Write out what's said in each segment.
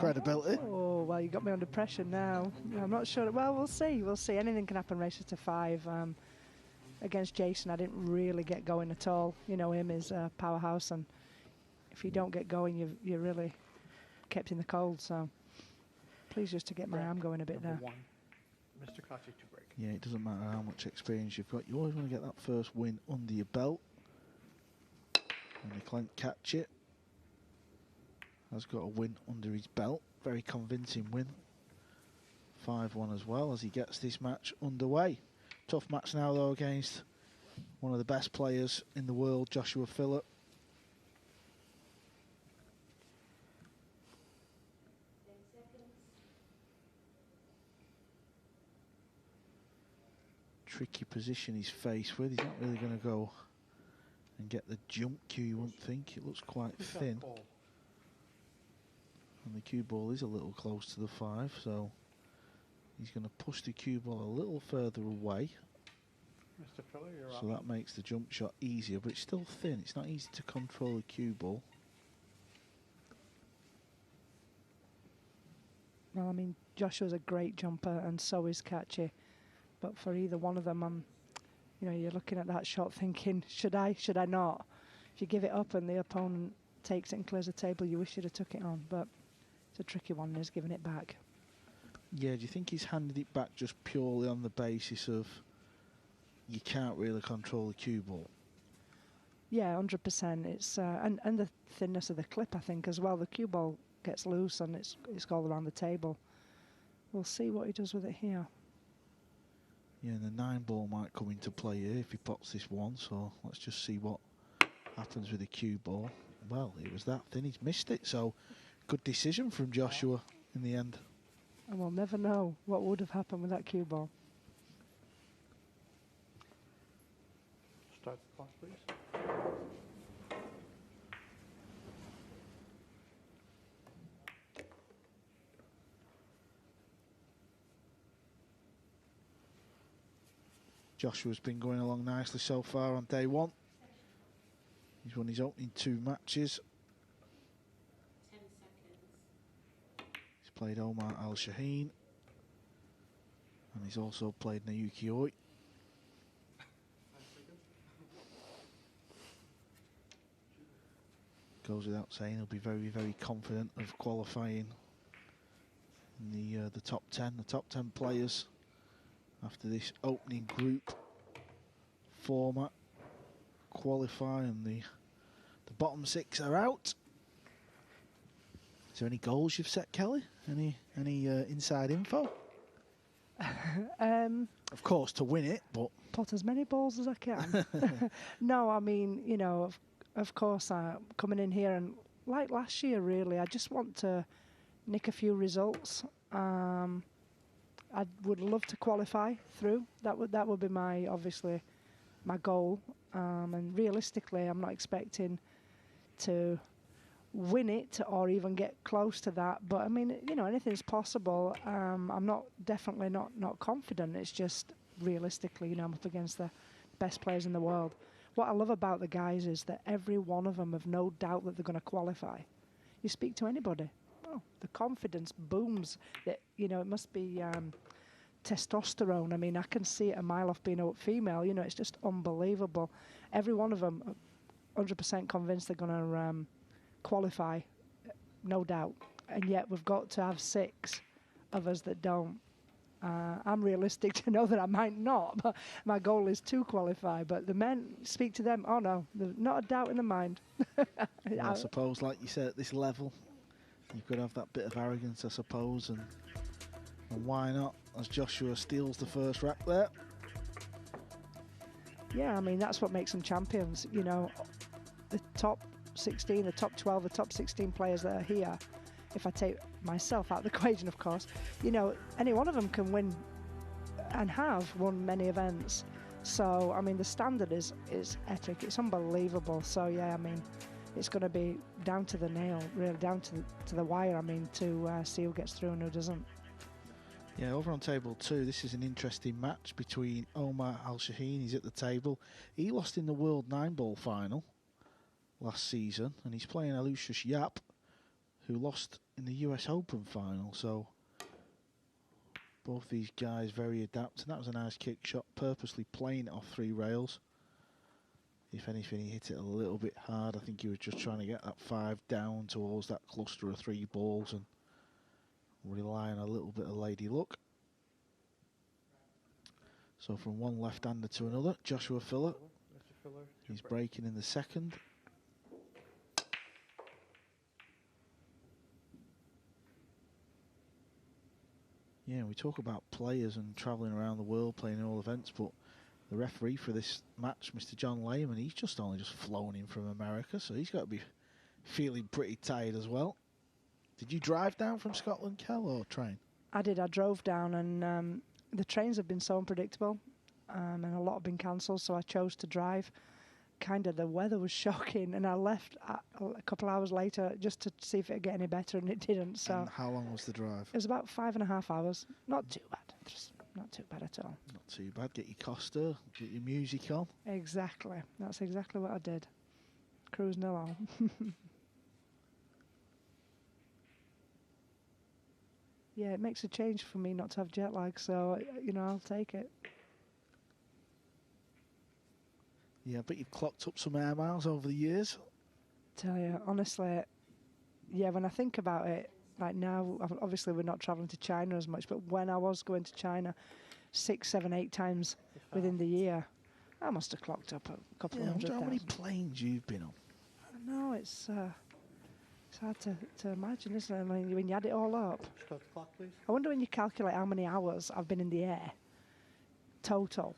credibility. Oh, well, you got me under pressure now. I'm not sure. Well, we'll see. We'll see. Anything can happen. Races to 5. Against Jason, I didn't really get going at all. You know him is a powerhouse, and if you don't get going, you're really kept in the cold. So please just to get my arm going a bit there. Mr. Kaci to break. Yeah, it doesn't matter how much experience you've got. You always want to get that first win under your belt. And Eklent Kaci has got a win under his belt. Very convincing win. 5-1 as well as he gets this match underway. Tough match now though against one of the best players in the world, Joshua Phillip. Tricky position he's faced with. He's not really going to go and get the jump cue, you wouldn't think. It looks quite thin. And the cue ball is a little close to the 5, so he's going to push the cue ball a little further away. Mr. Filler, you're so that makes the jump shot easier, but it's still thin. It's not easy to control the cue ball. Well, I mean, Joshua's a great jumper, and so is Kaci. But for either one of them, you know, you're looking at that shot thinking, should I not? If you give it up and the opponent takes it and clears the table, you wish you'd have took it on. But it's a tricky one, he's giving it back. Yeah, do you think he's handed it back just purely on the basis of you can't really control the cue ball? Yeah, 100%. It's and the thinness of the clip, I think, as well. The cue ball gets loose and it's all around the table. We'll see what he does with it here. Yeah, and the 9 ball might come into play here if he pots this one, so let's just see what happens with the cue ball. Well, it was that thin, he's missed it, so good decision from Joshua in the end. And we'll never know what would have happened with that cue ball. Start the clock, please. Joshua's been going along nicely so far on day 1. He's won his opening 2 matches. 10 seconds. He's played Omar Al-Shaheen. And he's also played Naoki Oi. Goes without saying, he'll be very, very confident of qualifying in the top 10. The top 10 players after this opening group format qualify, and the bottom 6 are out. Is there any goals you've set, Kelly? Any inside info? Of course, to win it, but Pot as many balls as I can. No, I mean, you know, of course, coming in here and like last year, really, I just want to nick a few results. I would love to qualify through. That would be obviously my goal. And realistically, I'm not expecting to win it or even get close to that. But I mean, you know, anything's possible. I'm definitely not confident. It's just realistically, you know, I'm up against the best players in the world. What I love about the guys is that every one of them have no doubt that they're going to qualify. You speak to anybody, oh, the confidence booms. That, you know, it must be testosterone. I mean, I can see it a mile off being a female. You know, it's just unbelievable. Every one of them, 100% convinced they're going to qualify, no doubt. And yet we've got to have 6 of us that don't. I'm realistic to know that I might not, but my goal is to qualify. But the men, speak to them, oh no, there's not a doubt in the mind. well, I suppose, like you said, at this level, you've got to have that bit of arrogance, I suppose, and why not, as Joshua steals the first rack there. Yeah, I mean, that's what makes them champions. You know, the top 16, the top 12, the top 16 players that are here, if I take myself out of the equation, of course, you know, any one of them can win and have won many events. So, I mean, the standard is epic. It's unbelievable. So, yeah, I mean, it's going to be down to the nail, really, down to the wire, I mean, to see who gets through and who doesn't. Yeah, over on table 2, this is an interesting match between Omar Al-Shaheen. He's at the table. He lost in the World 9-ball final last season, and he's playing Alushas Yap, who lost in the US Open final, so both these guys very adept. And that was a nice kick shot, purposely playing it off 3 rails. If anything, he hit it a little bit hard. I think he was just trying to get that 5 down towards that cluster of 3 balls and rely on a little bit of lady luck. So from one left-hander to another, Joshua Filler. Mr. Filler, He's breaking in the second. Yeah, we talk about players and travelling around the world playing all events, but the referee for this match, Mr. John Lehman, he's only just flown in from America, so he's got to be feeling pretty tired as well. Did you drive down from Scotland, Kel, or train? I did. I drove down, and the trains have been so unpredictable, and a lot have been cancelled, so I chose to drive. Kind of the weather was shocking, and I left a couple hours later just to see if it would get any better, and it didn't. So And how long was the drive? it was about 5.5 hours. Not too bad. Just not too bad at all. Not too bad. Get your Costa, get your music on. Exactly. That's exactly what I did. Cruising along. Yeah, it makes a change for me not to have jet lag, so, I'll take it. Yeah, but you've clocked up some air miles over the years. Tell you, honestly, yeah, when I think about it, like now, obviously we're not travelling to China as much, but when I was going to China 6, 7, 8 times within the year, I must have clocked up a couple of I wonder hundred how many thousand. planes you've been on. I know, it's hard to imagine, isn't it? I mean, when you add it all up. Start the clock, please. I wonder when you calculate how many hours I've been in the air, total,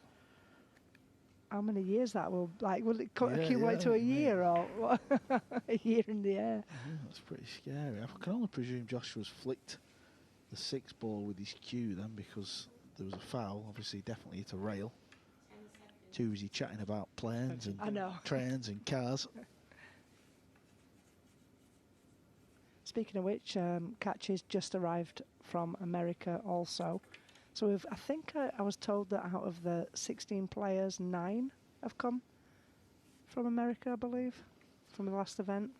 how many years that will, will it accumulate to a year or what? A year in the air? Yeah, that's pretty scary. I can only presume Joshua's flicked the 6 ball with his cue then, because there was a foul. Obviously, definitely hit a rail. 10 seconds. Too was he chatting about planes and I know. trains and cars. Speaking of which, Kaci's just arrived from America also. So I think I was told that out of the 16 players, 9 have come from America, I believe, from the last event.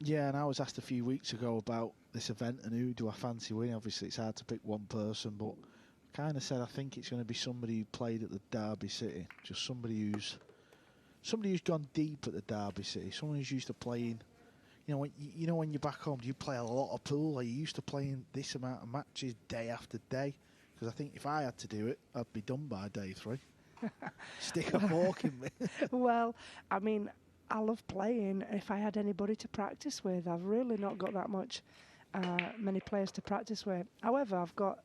Yeah, and I was asked a few weeks ago about this event and who do I fancy winning. Obviously, it's hard to pick one person, but I kind of said I think it's going to be somebody who played at the Derby City, just somebody who's gone deep at the Derby City, someone who's used to playing. When you're back home, do you play a lot of pool? Are you used to playing this amount of matches day after day? Because I think if I had to do it, I'd be done by day 3. Stick a fork in me. Well, I mean, I love playing. If I had anybody to practice with, I've really not got that much, many players to practice with. However, I've got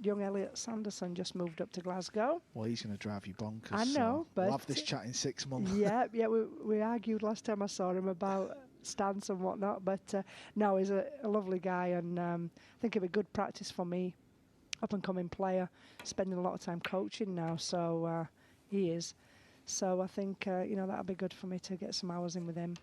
young Elliot Sanderson just moved up to Glasgow. Well, he's going to drive you bonkers. I know, so but we'll have this chat in 6 months. Yeah, we argued last time I saw him about stance and whatnot, but no, he's a lovely guy, and I think it'd be good practice for me, up-and-coming player, spending a lot of time coaching now, so he is. So I think, that'll be good for me to get some hours in with him.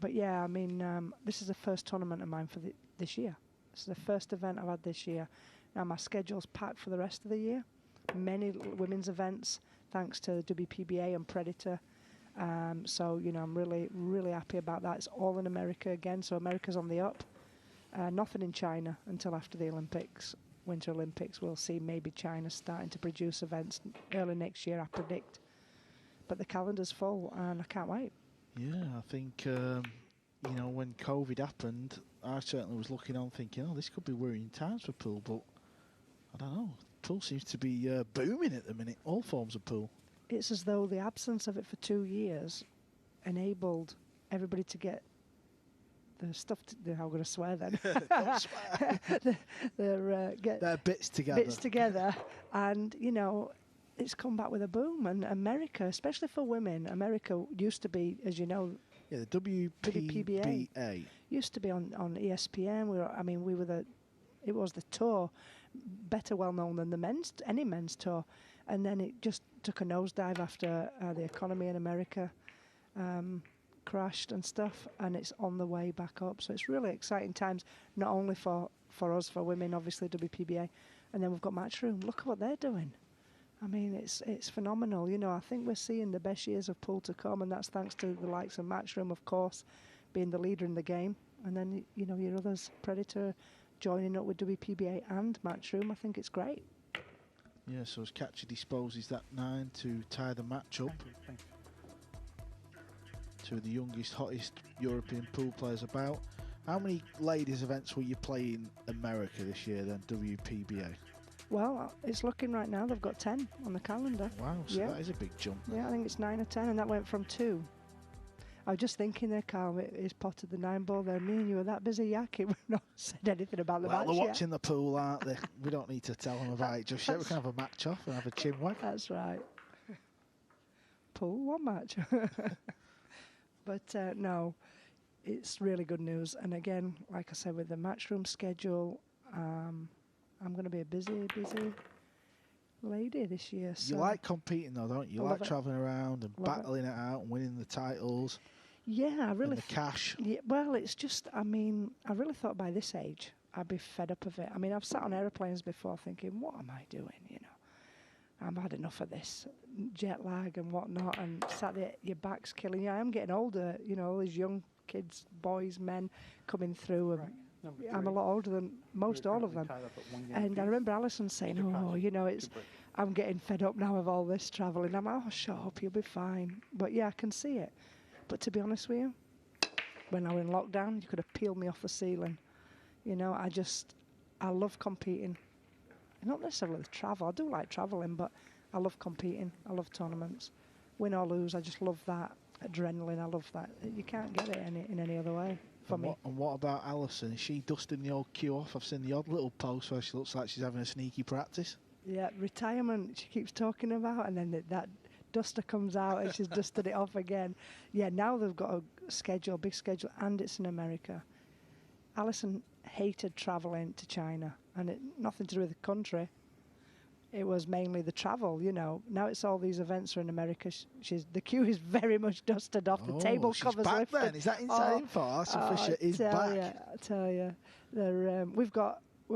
But yeah, I mean, this is the first tournament of mine for this year. This is the first event I've had this year. Now my schedule's packed for the rest of the year. Many women's events, thanks to WPBA and Predator. So, I'm really, really happy about that. It's all in America again, so America's on the up. Nothing in China until after the Olympics, Winter Olympics. We'll see maybe China starting to produce events early next year, I predict. But the calendar's full, and I can't wait. Yeah, I think, when COVID happened, I certainly was looking on thinking, this could be worrying times for pool, but I don't know. Pool seems to be booming at the minute, all forms of pool. It's as though the absence of it for 2 years enabled everybody to get the stuff. I'm going to swear then. Don't swear. Get their bits together. Bits together, and it's come back with a boom. And America, especially for women, America used to be, as you know, Yeah, the WPBA used to be on ESPN. It was the tour, better well known than any men's tour. And then it just took a nosedive after the economy in America crashed and stuff, and it's on the way back up. So it's really exciting times, not only for us, for women, obviously WPBA, and then we've got Matchroom. Look at what they're doing. I mean, it's phenomenal. I think we're seeing the best years of pool to come, and that's thanks to the likes of Matchroom, of course, being the leader in the game. and then you know your others, Predator, joining up with WPBA and Matchroom. I think it's great. Yeah, so as Kaci disposes that 9 to tie the match up. Thank you. Two of the youngest, hottest European pool players about. How many ladies events will you play in America this year then, WPBA? Well, it's looking right now they've got 10 on the calendar. Wow, so Yeah. that is a big jump. Yeah, I think it's 9 or 10, and that went from 2. I was just thinking there, Carl, he's potted the 9 ball there. Me and you were that busy yakking, we've not said anything about the Well, match they're yet. watching the pool, aren't they? We don't need to tell them about it just yet. We can have a match off and have a chin wag. That's right. Pool, what match? But no, it's really good news. And again, like I said, with the Matchroom schedule, I'm going to be a busy lady this year. So You like competing though, don't you? You I like love it. travelling around and Love it. battling it out and winning the titles yeah, I and really the cash. Yeah, well, it's just, I mean, I really thought by this age I'd be fed up of it. I mean, I've sat on aeroplanes before thinking, what am I doing, you know? I've had enough of this jet lag and whatnot, and sat there, your back's killing you. I am getting older, you know, all these young kids, boys, men coming through. And Right. Number I'm a 3. lot older than most We're all of them. currently tied up at 1 game And I apiece. remember Alison saying, Mr. oh, Kaci, you know, it's, to break. I'm getting fed up now of all this travelling. I'm like, oh, shut up, you'll be fine. But yeah, I can see it. But to be honest with you, when I was in lockdown, you could have peeled me off the ceiling. You know, I love competing. Not necessarily the travel. I do like travelling, but I love competing. I love tournaments. Win or lose, I just love that adrenaline. I love that. You can't get it in any other way for And me. what about Alison? Is she dusting the old queue off? I've seen the odd little post where she looks like she's having a sneaky practice. Yeah, retirement she keeps talking about, and then that duster comes out and she's dusted it off again. Yeah, now they've got a schedule, big schedule, and it's in America. Alison hated travelling to China, and it nothing to do with the country. It was mainly the travel, you know. Now it's all these events are in America. The queue is very much dusted off. The table she's covers back lifted. then. Is that inside info? Alison Fisher is back. I tell you,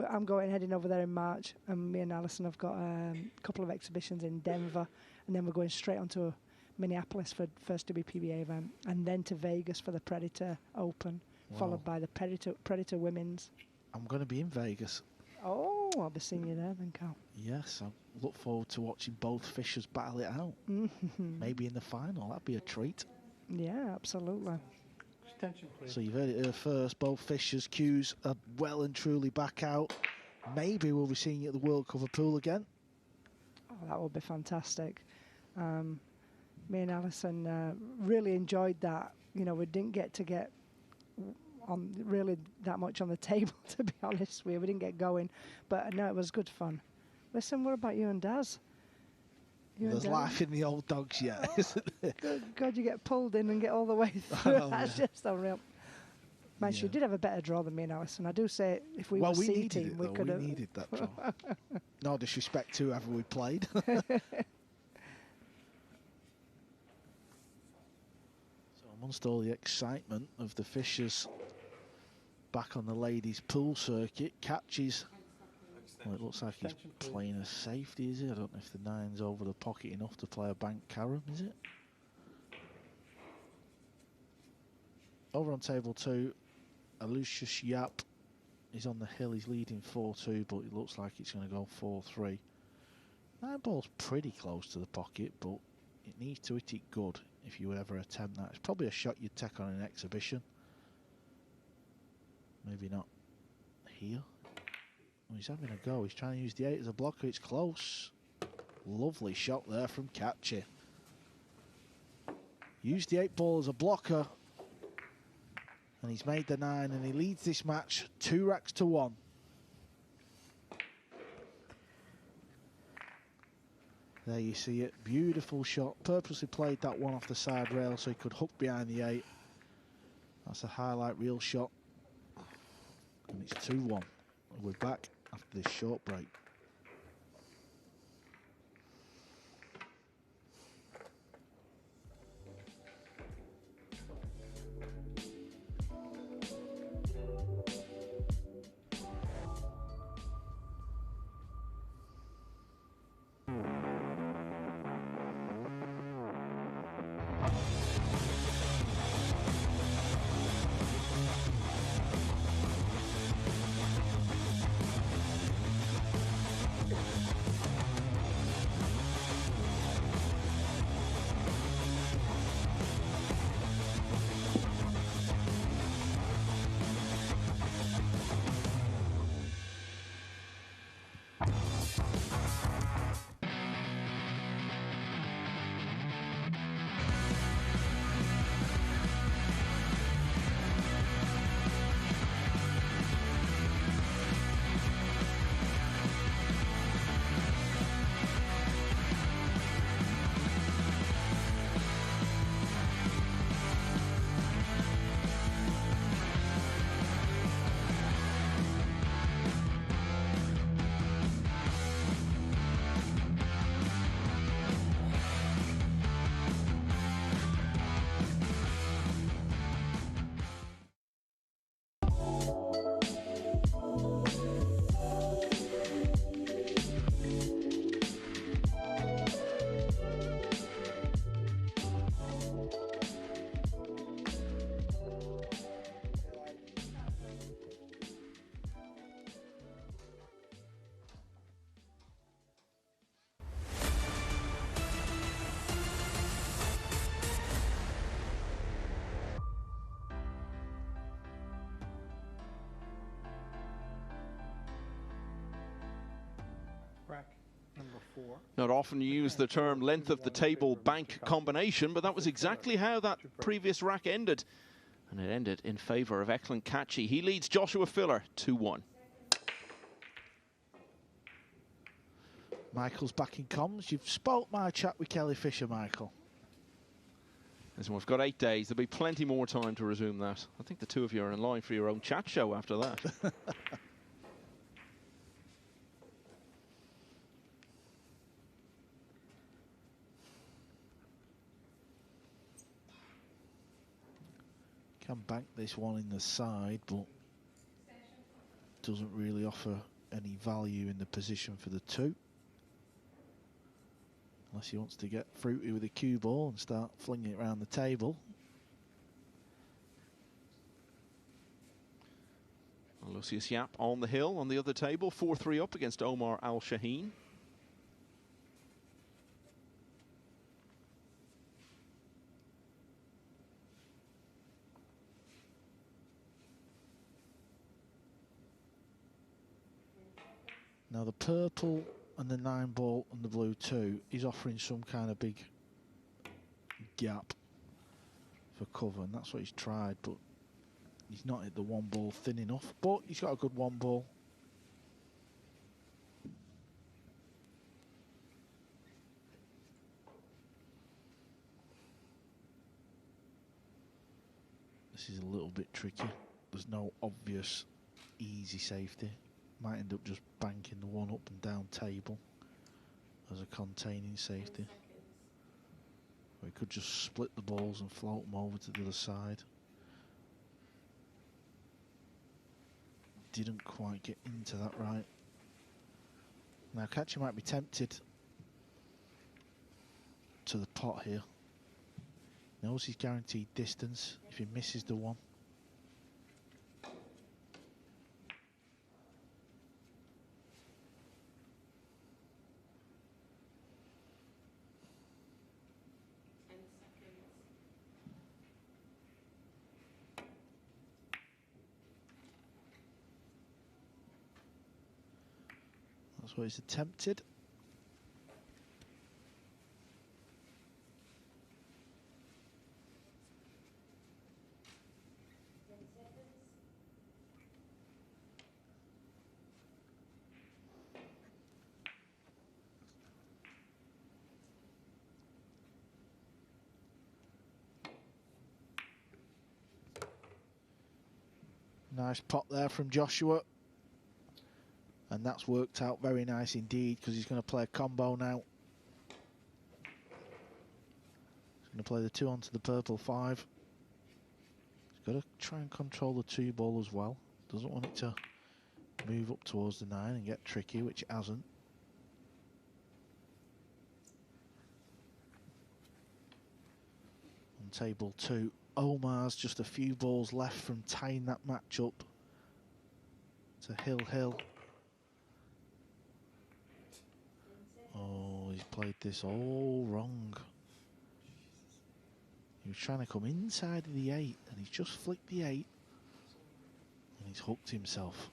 I'm heading over there in March, and me and Alison have got a couple of exhibitions in Denver, and then we're going straight on to Minneapolis for first WPBA event, and then to Vegas for the Predator Open, followed by the Predator Women's. I'm going to be in Vegas. Oh, I'll be seeing you there then, Carl. Yes, I look forward to watching both Fishers battle it out. Maybe in the final. That'd be a treat. Yeah, absolutely. Extension, please. So you've heard it here first. Both Fishers' cues are well and truly back out. Maybe we'll be seeing you at the World Cover Pool again. Oh, that would be fantastic. Me and Alison really enjoyed that. You know, we didn't get on really that much on the table, to be honest with you. We didn't get going, but no, it was good fun. Listen, what about you and Daz? There's life in the old dogs yet, isn't there? Good God, you get pulled in and get all the way through. know, That's yeah. just unreal. Man, she Yeah. did have a better draw than me and Alison. I do say if we Well, were we C needed team, it, we though. could We have. needed that draw. No disrespect to whoever we played. So amongst all the excitement of the Fishers back on the ladies' pool circuit, Kaci's. Well, it looks like he's Extension, please. playing a safety, is he? I don't know if the 9's over the pocket enough to play a bank carom, is it? Over on table 2, Alucius Yap is on the hill. He's leading 4-2, but it looks like it's going to go 4-3. 9 ball's pretty close to the pocket, but it needs to hit it good if you would ever attempt that. It's probably a shot you'd take on an exhibition. Maybe not here. Oh, he's having a go. He's trying to use the 8 as a blocker. It's close. Lovely shot there from Kaci. Used the 8 ball as a blocker. And he's made the 9, and he leads this match 2 racks to 1. There you see it. Beautiful shot. Purposely played that one off the side rail so he could hook behind the 8. That's a highlight reel shot. And it's 2-1. We're back after this short break. Rack number 4. Not often you use the term length of the table bank combination, but that was exactly how that previous rack ended. And it ended in favour of Eklent Kaci. He leads Joshua Filler 2-1. Michael's back in comms. You've spoke my chat with Kelly Fisher, Michael. Listen, we've got 8 days. There'll be plenty more time to resume that. I think the two of you are in line for your own chat show after that. Can bank this one in the side, but doesn't really offer any value in the position for the 2. Unless he wants to get fruity with a cue ball and start flinging it around the table. Lucius Yap on the hill on the other table, 4-3 up against Omar Al Shaheen. Now the purple and the 9 ball and the blue 2 is offering some kind of big gap for cover, and that's what he's tried, but he's not hit the 1 ball thin enough, but he's got a good 1 ball. This is a little bit tricky. There's no obvious easy safety. Might end up just banking the 1 up and down table as a containing safety. Or he could just split the balls and float them over to the other side. Didn't quite get into that right. Now Kaci might be tempted to the pot here. Knows he's guaranteed distance if he misses the 1. That's what he's attempted. Nice pot there from Joshua. And that's worked out very nice indeed, because he's going to play a combo now. He's going to play the 2 onto the purple 5. He's got to try and control the 2 ball as well. Doesn't want it to move up towards the 9 and get tricky, which it hasn't. On table 2, Omar's just a few balls left from tying that match up to Hill. Oh, he's played this all wrong. He was trying to come inside of the 8 and he's just flicked the 8 and he's hooked himself.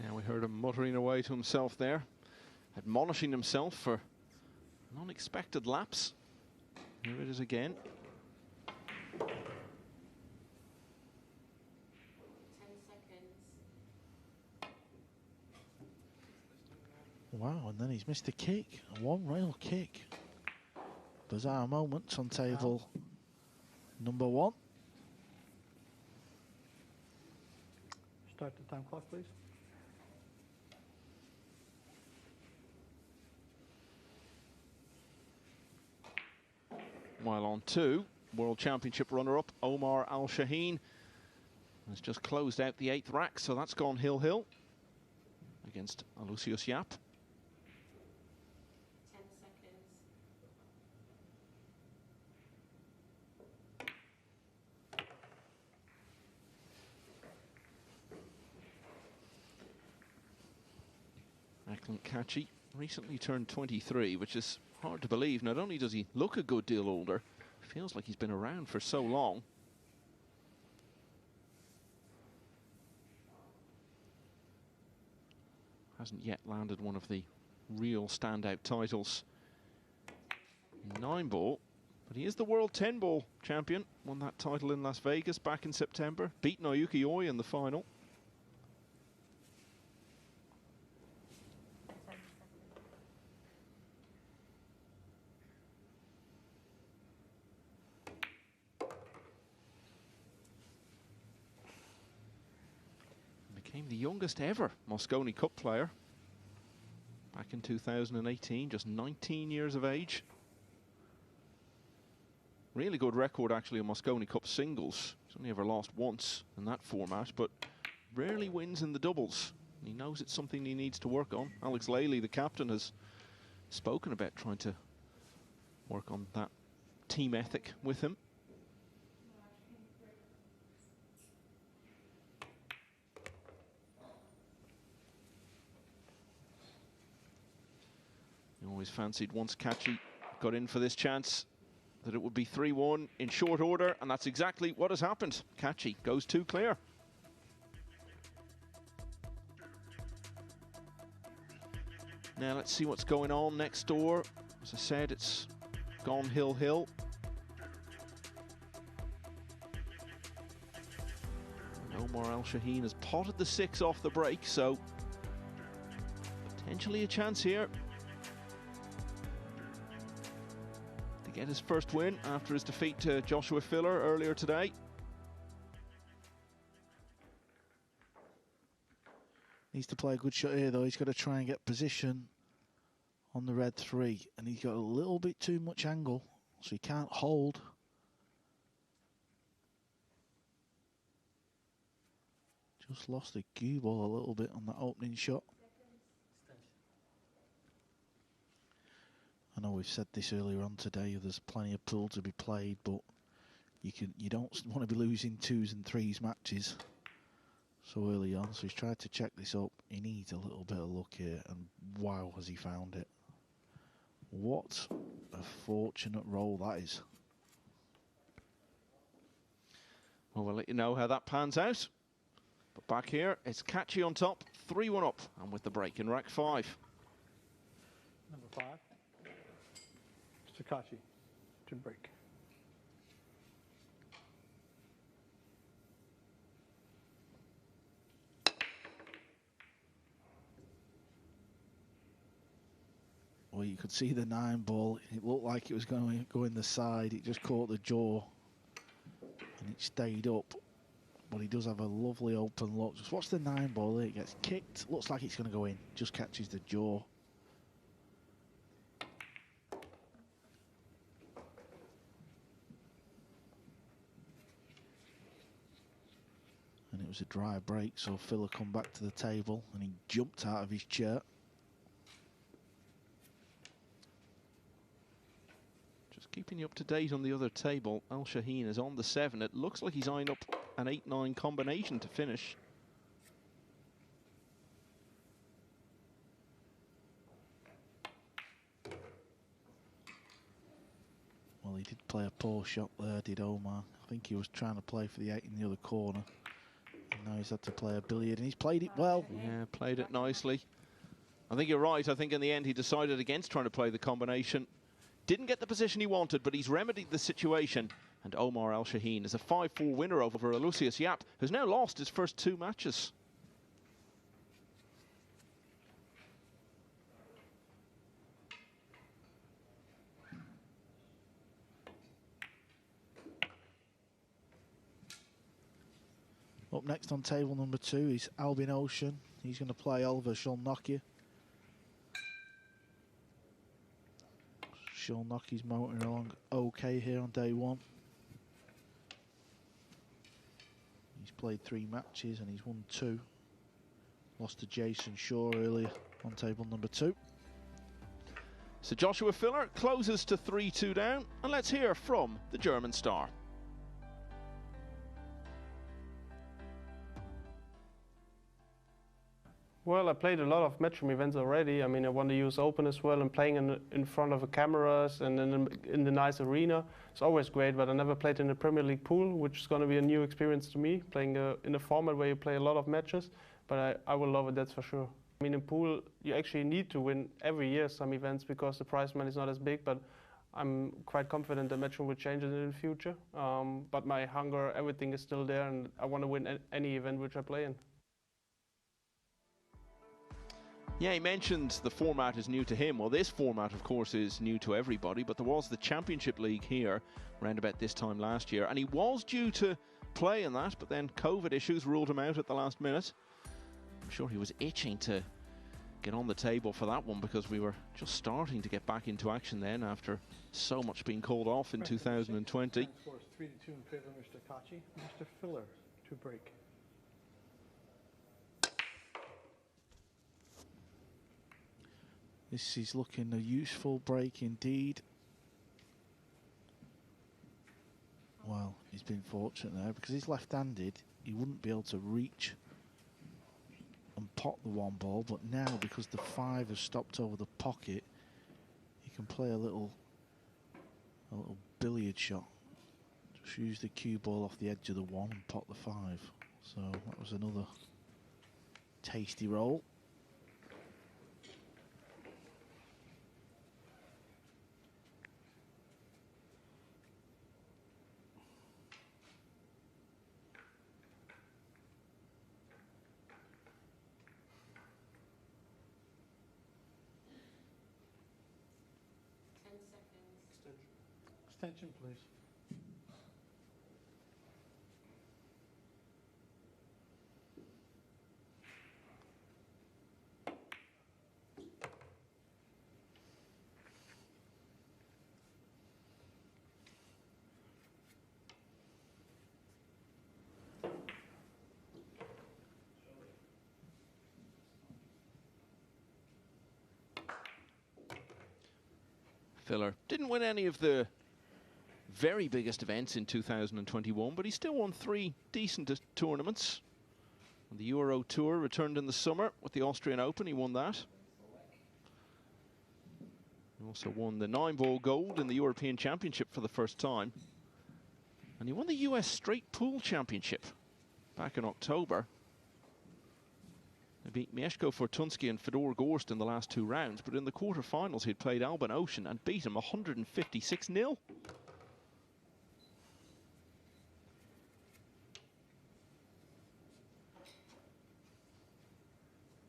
Yeah, we heard him muttering away to himself there, admonishing himself for an unexpected lapse. Here it is again. 10 seconds. Wow, and then he's missed a kick, a 1 rail kick. Bizarre moments on table number 1. Start the time clock, please. While on 2, World Championship runner-up Omar Al Shaheen has just closed out the 8th rack, so that's gone Hill against Lucius Yap. 10 seconds. Eklent Kaci recently turned 23, which is hard to believe. Not only does he look a good deal older, feels like he's been around for so long. hasn't yet landed one of the real standout titles. 9-ball, but he is the world 10-ball champion. Won that title in Las Vegas back in September. Beat Naoyuki Oi in the final. Became the youngest ever Mosconi Cup player back in 2018, just 19 years of age. Really good record actually on Mosconi Cup singles. He's only ever lost once in that format, but rarely wins in the doubles. He knows it's something he needs to work on. Alex Lely, the captain, has spoken about trying to work on that team ethic with him. He always fancied, once Kaci got in for this chance, that it would be 3-1 in short order, and that's exactly what has happened. Kaci goes 2 clear. Now let's see what's going on next door. As I said, it's gone hill. And Omar Al-Shaheen has potted the 6 off the break, so potentially a chance here to get his first win after his defeat to Joshua Filler earlier today. Needs to play a good shot here though. He's got to try and get position on the red 3, and he's got a little bit too much angle, so he can't hold. Just lost the cue ball a little bit on that opening shot. I know we've said this earlier on today, there's plenty of pool to be played, but you don't want to be losing 2s and 3s matches so early on. So he's tried to check this up. He needs a little bit of luck here, and wow, has he found it. What a fortunate roll that is. Well, we'll let you know how that pans out. But back here, it's Kaci on top, 3-1 up, and with the break in rack 5. Number 5. Mr. Kaci to break. Well, you could see the 9-ball. It looked like it was going to go in the side. It just caught the jaw, and it stayed up. But he does have a lovely open look. Just watch the 9-ball there. It gets kicked. Looks like it's going to go in. Just catches the jaw. And it was a dry break, so Filler come back to the table, and he jumped out of his chair. Keeping you up to date on the other table, Al-Shaheen is on the 7. It looks like he's eyeing up an 8-9 combination to finish. Well, he did play a poor shot there, did Omar. I think he was trying to play for the 8 in the other corner. And now he's had to play a billiard, and he's played it well. Yeah, played it nicely. I think you're right. I think in the end he decided against trying to play the combination. Didn't get the position he wanted, but he's remedied the situation. And Omar Al-Shaheen is a 5-4 winner over Aloysius Yap, who's now lost his first 2 matches. Up next on table number 2 is Albin Ocean. He's going to play Oliver Szolnocki. Szolnocki's motoring along okay here on day 1. He's played 3 matches and he's won 2. Lost to Jason Shaw earlier on table number 2. So Joshua Filler closes to 3-2 down, and let's hear from the German star. Well, I played a lot of Matchroom events already. I mean, I won the US Open as well, and playing in front of the cameras and in the nice arena. It's always great, but I never played in the Premier League pool, which is going to be a new experience to me, playing in a format where you play a lot of matches. But I will love it, that's for sure. I mean, in pool, you actually need to win every year some events because the prize money is not as big, but I'm quite confident that Matchroom will change it in the future. But my hunger, everything is still there, and I want to win any event which I play in. Yeah, he mentioned the format is new to him. Well, this format, of course, is new to everybody, but there was the Championship League here around about this time last year, and he was due to play in that, but then COVID issues ruled him out at the last minute. I'm sure he was itching to get on the table for that one because we were just starting to get back into action then after so much being called off in 2020. Scores 3-2 in favor of Mr. Kaci. Mr. Filler to break. This is looking a useful break indeed. Well, he's been fortunate there because he's left-handed. He wouldn't be able to reach and pot the one ball, but now because the 5 has stopped over the pocket, he can play a little billiard shot. Just use the cue ball off the edge of the 1 and pot the 5. So that was another tasty roll. Extension, please. Filler didn't win any of the very biggest events in 2021, but he still won 3 decent tournaments. The Euro Tour returned in the summer with the Austrian Open. He won that. He also won the 9-ball gold in the European Championship for the first time. And he won the US Straight Pool Championship back in October. He beat Mieszko Fortuński and Fedor Gorst in the last 2 rounds, but in the quarterfinals he'd played Albin Ocean and beat him 156-0.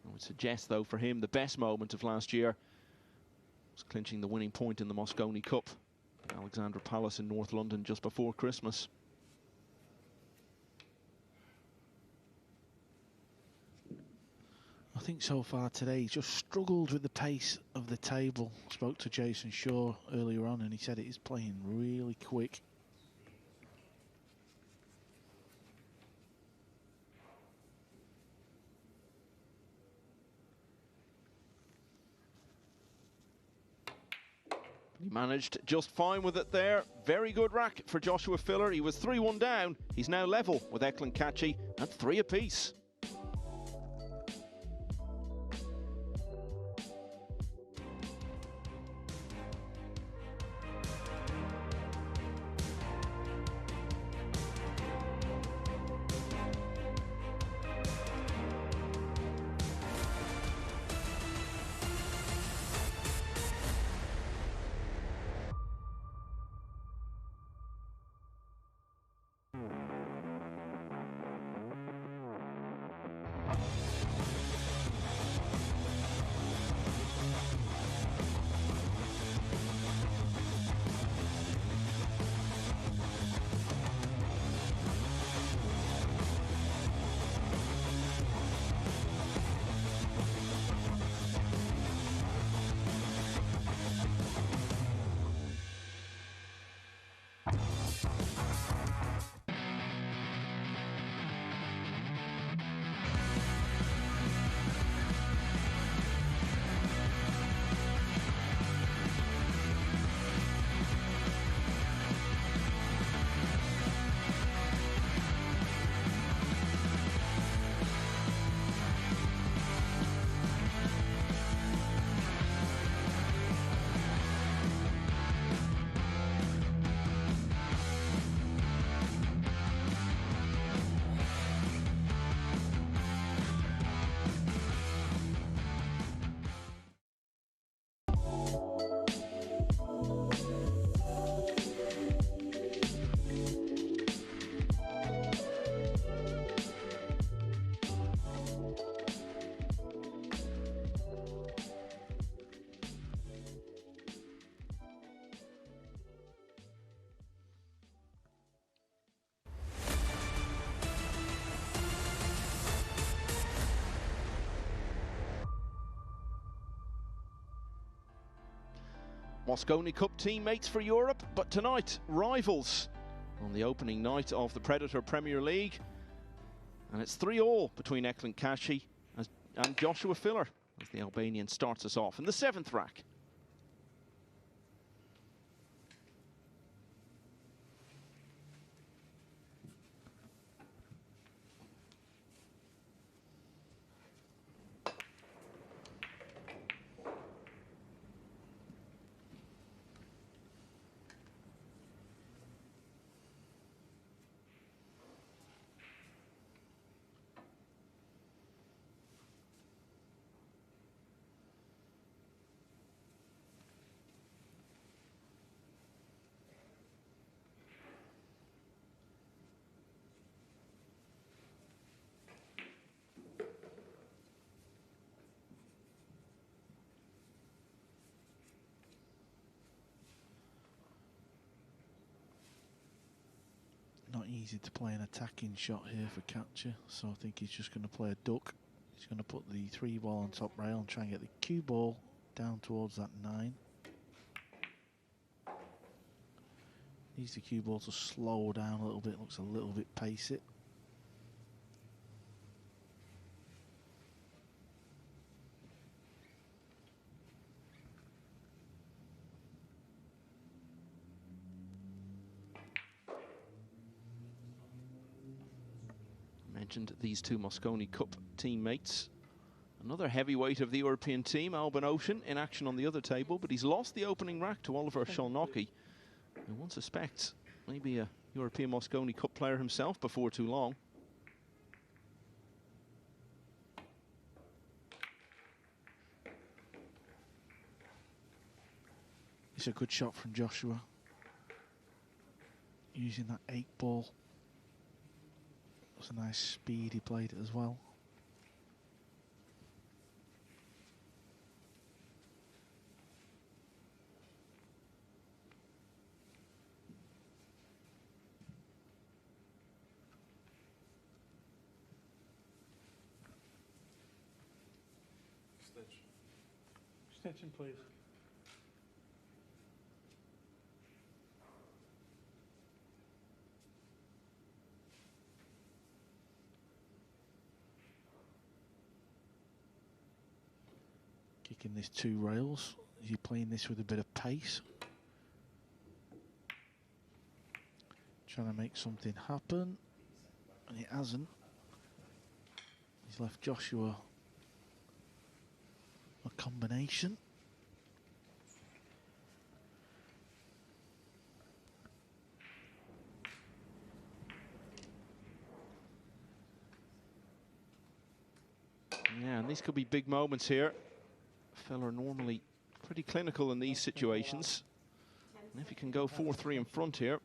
I would suggest, though, for him, the best moment of last year was clinching the winning point in the Mosconi Cup, Alexandra Palace in North London just before Christmas. I think so far today he's just struggled with the pace of the table. Spoke to Jason Shaw earlier on and he said it is playing really quick. He managed just fine with it there. Very good rack for Joshua Filler. He was 3-1 down. He's now level with Eklent Kaci at 3 apiece. Mosconi Cup teammates for Europe, but tonight, rivals on the opening night of the Predator Premier League. And it's 3-3 between Eklent Kaci and Joshua Filler as the Albanian starts us off in the 7th rack. Not easy to play an attacking shot here for Kaci, so I think he's just going to play a duck. He's going to put the 3 ball on top rail and try and get the cue ball down towards that 9. Needs the cue ball to slow down a little bit, looks a little bit pacey. Mentioned these two Mosconi Cup teammates. Another heavyweight of the European team, Alban Ocean, in action on the other table, but he's lost the opening rack to Oliver Szolnocki, who one suspects maybe a European Mosconi Cup player himself before too long. It's a good shot from Joshua, using that 8 ball. It's a nice speed he played it as well. Stitch. Stitching, please. Kicking this 2 rails. Is he playing this with a bit of pace? Trying to make something happen, and it hasn't. He's left Joshua a combination. Yeah, and these could be big moments here. Filler normally pretty clinical in these situations. And if he can go 4-3 in front here,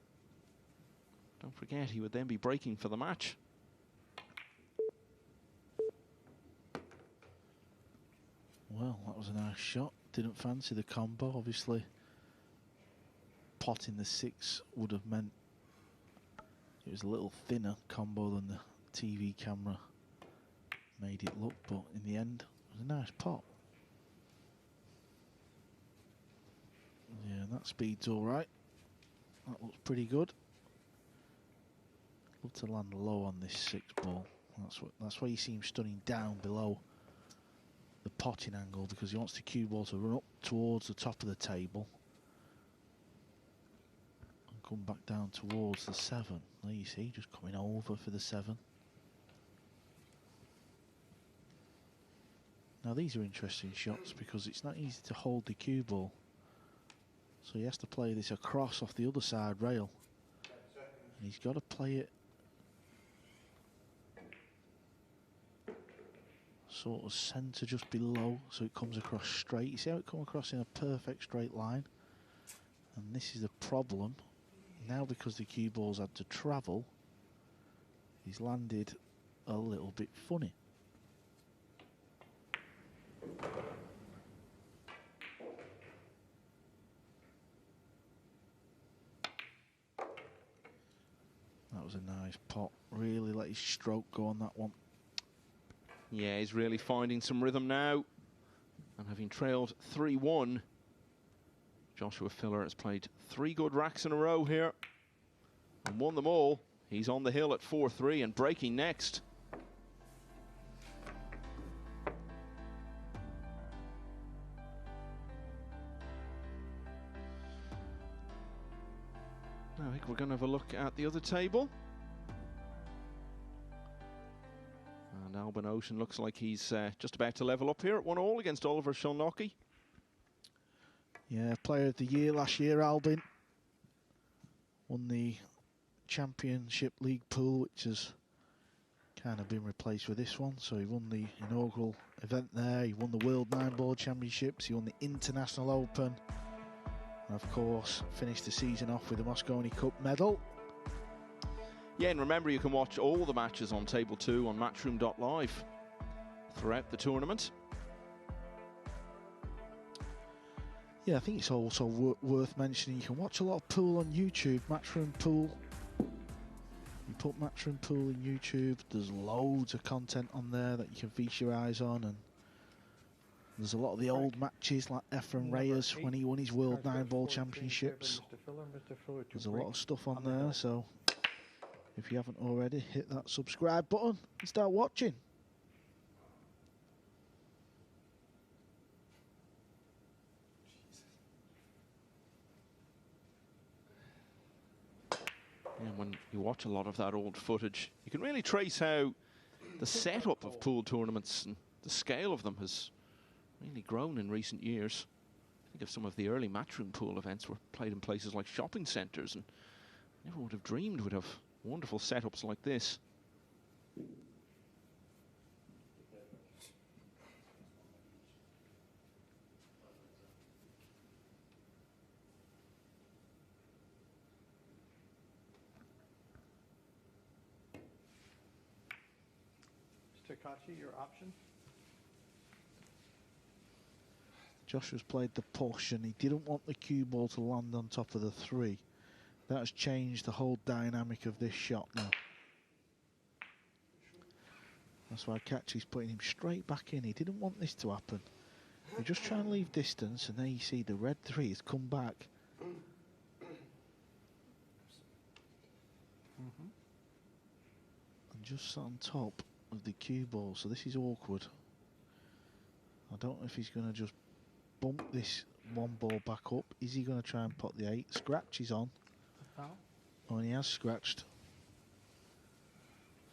don't forget he would then be breaking for the match. Well, that was a nice shot. Didn't fancy the combo, obviously. Potting the 6 would have meant it was a little thinner combo than the TV camera made it look, but in the end, it was a nice pot. Yeah, that speed's all right. That looks pretty good. Love to land low on this 6 ball. That's why he seems stunning down below the potting angle, because he wants the cue ball to run up towards the top of the table and come back down towards the 7. There you see, just coming over for the 7. Now these are interesting shots because it's not easy to hold the cue ball. So he has to play this across off the other side rail. And he's got to play it sort of centre just below so it comes across straight. You see how it comes across in a perfect straight line? And this is the problem. Now because the cue ball's had to travel, he's landed a little bit funny. That was a nice pot. Really let his stroke go on that one. Yeah, he's really finding some rhythm now. And having trailed 3-1, Joshua Filler has played 3 good racks in a row here and won them all. He's on the hill at 4-3 and breaking next. Now I think we're going to have a look at the other table. And Albin Ocean looks like he's just about to level up here at 1-1 against Oliver Shulnocki. Yeah, Player of the Year last year, Albin. Won the Championship League pool, which has kind of been replaced with this one. So he won the inaugural event there. He won the World 9-Ball Championships. He won the International Open. And of course, finished the season off with the Mosconi Cup medal. Yeah, and remember you can watch all the matches on Table 2 on Matchroom.live throughout the tournament. Yeah, I think it's also worth mentioning you can watch a lot of pool on YouTube, Matchroom Pool. You put Matchroom Pool in YouTube, there's loads of content on there that you can feast your eyes on, and there's a lot of the old matches like Efren Reyes when he won his World 9-Ball Championships. There's a lot of stuff on there, so if you haven't already, hit that subscribe button and start watching. And when you watch a lot of that old footage, you can really trace how the setup of pool tournaments and the scale of them has really grown in recent years. Think of some of the early Matchroom pool events were played in places like shopping centres, and never would have dreamed we'd have wonderful setups like this. Kaci, your option. Joshua's played the push and he didn't want the cue ball to land on top of the 3. That has changed the whole dynamic of this shot now. That's why Kaci's putting him straight back in. He didn't want this to happen. You're just trying to leave distance, and there you see the red 3 has come back. And just on top of the cue ball, so this is awkward. I don't know if he's going to just bump this 1 ball back up. Is he going to try and put the 8? Scratch is on. Oh, and he has scratched.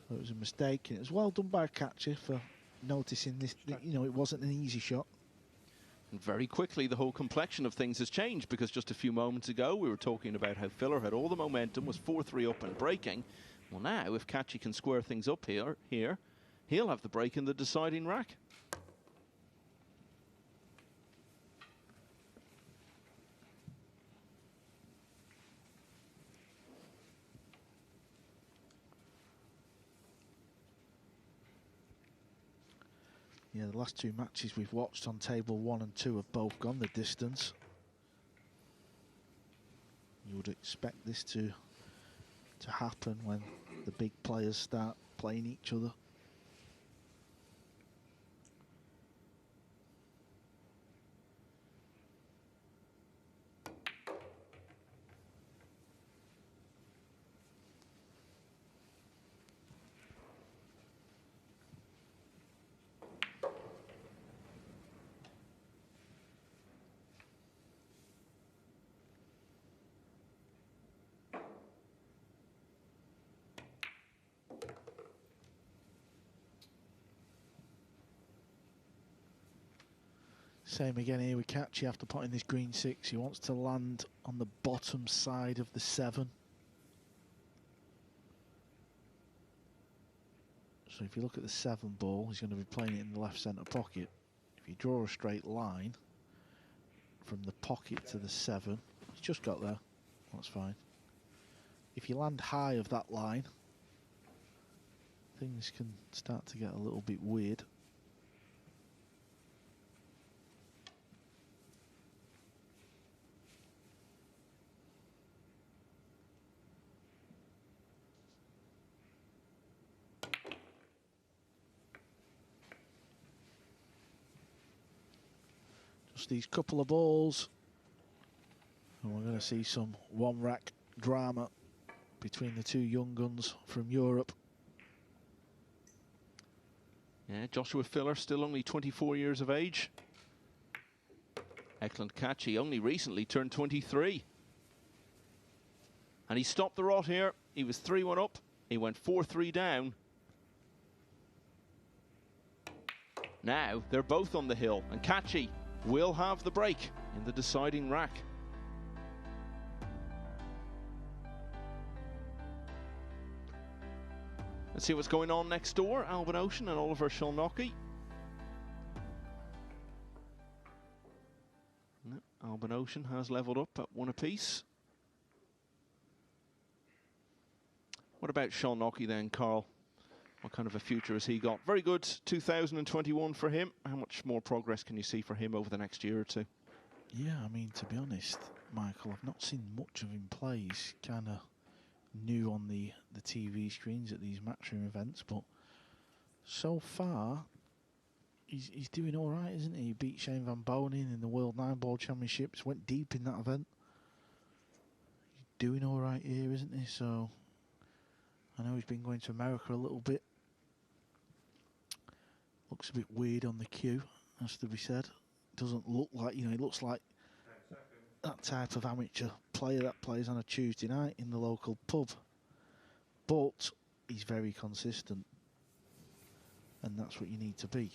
So it was a mistake, and it was well done by Kaci for noticing this. You know, it wasn't an easy shot. And very quickly, the whole complexion of things has changed, because just a few moments ago, we were talking about how Filler had all the momentum, was 4-3 up and breaking. Well, now, if Kaci can square things up here, he'll have the break in the deciding rack. Yeah, the last 2 matches we've watched on table 1 and 2 have both gone the distance. You would expect this to happen when the big players start playing each other. Same again here with Kaci after putting this green 6. He wants to land on the bottom side of the 7. So if you look at the 7 ball, he's going to be playing it in the left centre pocket. If you draw a straight line from the pocket to the 7, he's just got there. That's fine. If you land high of that line, things can start to get a little bit weird. Just these couple of balls And we're going to see some one-rack drama between the two young guns from Europe. Yeah, Joshua Filler, still only 24 years of age. Eklent Kaci only recently turned 23. And he stopped the rot here. He was 3-1 up. He went 4-3 down. Now they're both on the hill, and Kaci will have the break in the deciding rack. Let's see what's going on next door. Alban Ocean and Oliver Szolnocki. Alban Ocean has levelled up at 1 apiece. What about Szolnocki then, Carl? What kind of a future has he got? Very good 2021 for him. How much more progress can you see for him over the next year or two? Yeah, I mean, to be honest, Michael, I've not seen much of him play. He's kind of new on the TV screens at these Matchroom events, but so far, he's doing all right, isn't he? He beat Shane Van Bonen in the World 9-Ball Championships, went deep in that event. He's doing all right here, isn't he? So I know he's been going to America a little bit. Looks a bit weird on the cue, has to be said. Doesn't look like, you know, he looks like that type of amateur player that plays on a Tuesday night in the local pub. But he's very consistent, and that's what you need to be.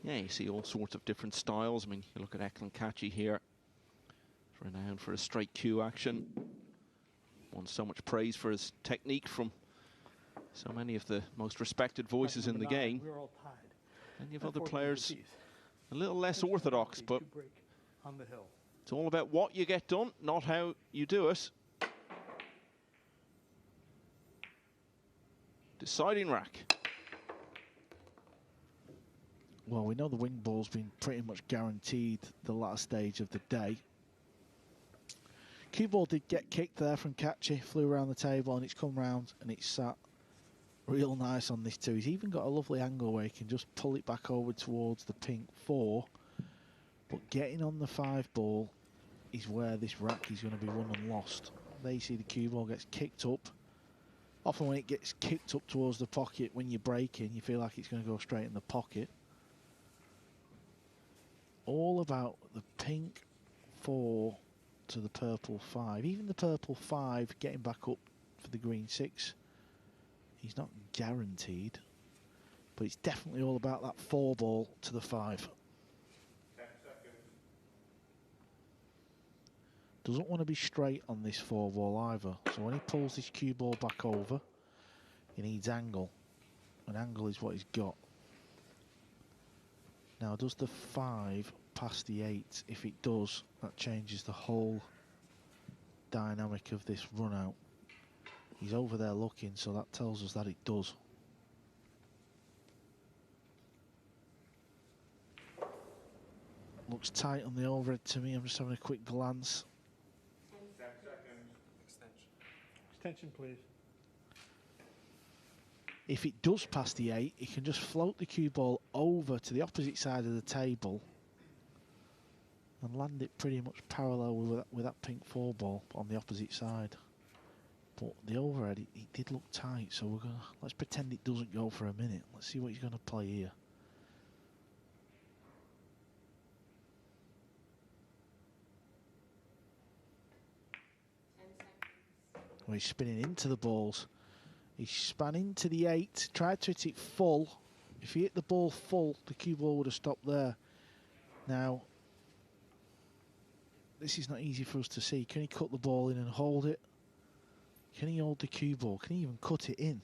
Yeah, you see all sorts of different styles. I mean, you look at Eklent Kaci here. He's renowned for his straight cue action. Won so much praise for his technique from so many of the most respected voices in the game. We're all tied. And you have other players a little less orthodox, but on the hill. It's all about what you get done, not how you do it. Deciding rack. Well, we know the wing ball's been pretty much guaranteed the last stage of the day. Cue ball did get kicked there from Kaci, flew around the table, and it's come round and it's sat real nice on this too. He's even got a lovely angle where he can just pull it back over towards the pink 4. But getting on the 5 ball is where this rack is going to be won and lost. There you see the cue ball gets kicked up. Often when it gets kicked up towards the pocket, when you're breaking, you feel like it's going to go straight in the pocket. All about the pink 4 to the purple 5. Even the purple 5 getting back up for the green 6. He's not guaranteed, but it's definitely all about that 4 ball to the 5. 10 seconds. Doesn't want to be straight on this 4 ball either. So when he pulls this cue ball back over, he needs angle. And angle is what he's got. Now, does the 5 pass the 8? If it does, that changes the whole dynamic of this run out. He's over there looking, so that tells us that it does. Looks tight on the overhead to me. I'm just having a quick glance. 10 seconds. Extension. Extension, please. If it does pass the 8, he can just float the cue ball over to the opposite side of the table and land it pretty much parallel with that pink 4 ball on the opposite side. But the overhead, it did look tight, so let's pretend it doesn't go for a minute. Let's see what he's going to play here. Well, he's spinning into the balls. He span into the 8, tried to hit it full. If he hit the ball full, the cue ball would have stopped there. Now, this is not easy for us to see. Can he cut the ball in and hold it? Can he hold the cue ball? Can he even cut it in?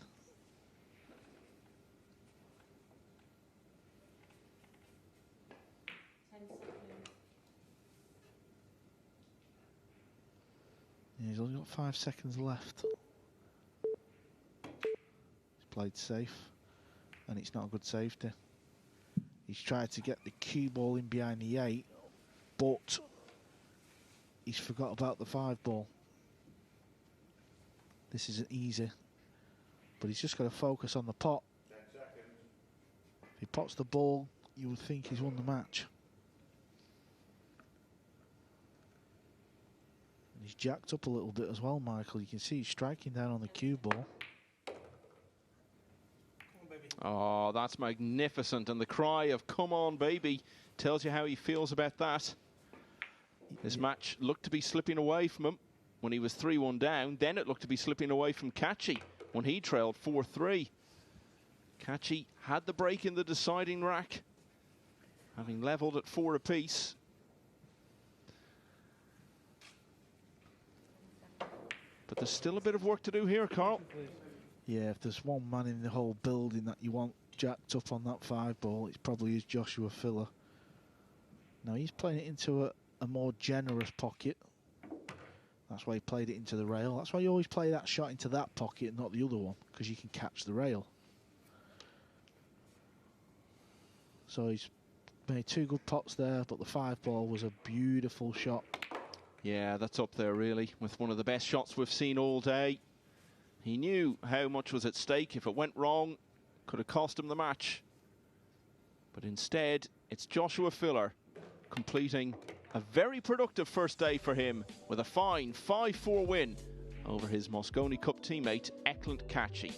Yeah, he's only got 5 seconds left. He's played safe, and it's not a good safety. He's tried to get the cue ball in behind the 8, but he's forgot about the 5 ball. This isn't easy, but he's just got to focus on the pot. 10 seconds. If he pots the ball, you would think he's won the match. He's jacked up a little bit as well, Michael. You can see he's striking down on the cue ball. Oh, that's magnificent. And the cry of "come on, baby" tells you how he feels about that. This match looked to be slipping away from him when he was 3-1 down. Then it looked to be slipping away from Kaci when he trailed 4-3. Kaci had the break in the deciding rack, having levelled at 4 apiece. But there's still a bit of work to do here, Carl. Yeah, if there's one man in the whole building that you want jacked up on that 5 ball, it probably is Joshua Filler. Now he's playing it into a more generous pocket. That's why he played it into the rail. That's why you always play that shot into that pocket and not the other one, because you can catch the rail. So he's made 2 good pots there, but the 5 ball was a beautiful shot. Yeah, that's up there really with one of the best shots we've seen all day. He knew how much was at stake. If it went wrong, could have cost him the match. But instead, it's Joshua Filler completing a very productive first day for him with a fine 5-4 win over his Mosconi Cup teammate Eklent Kaci.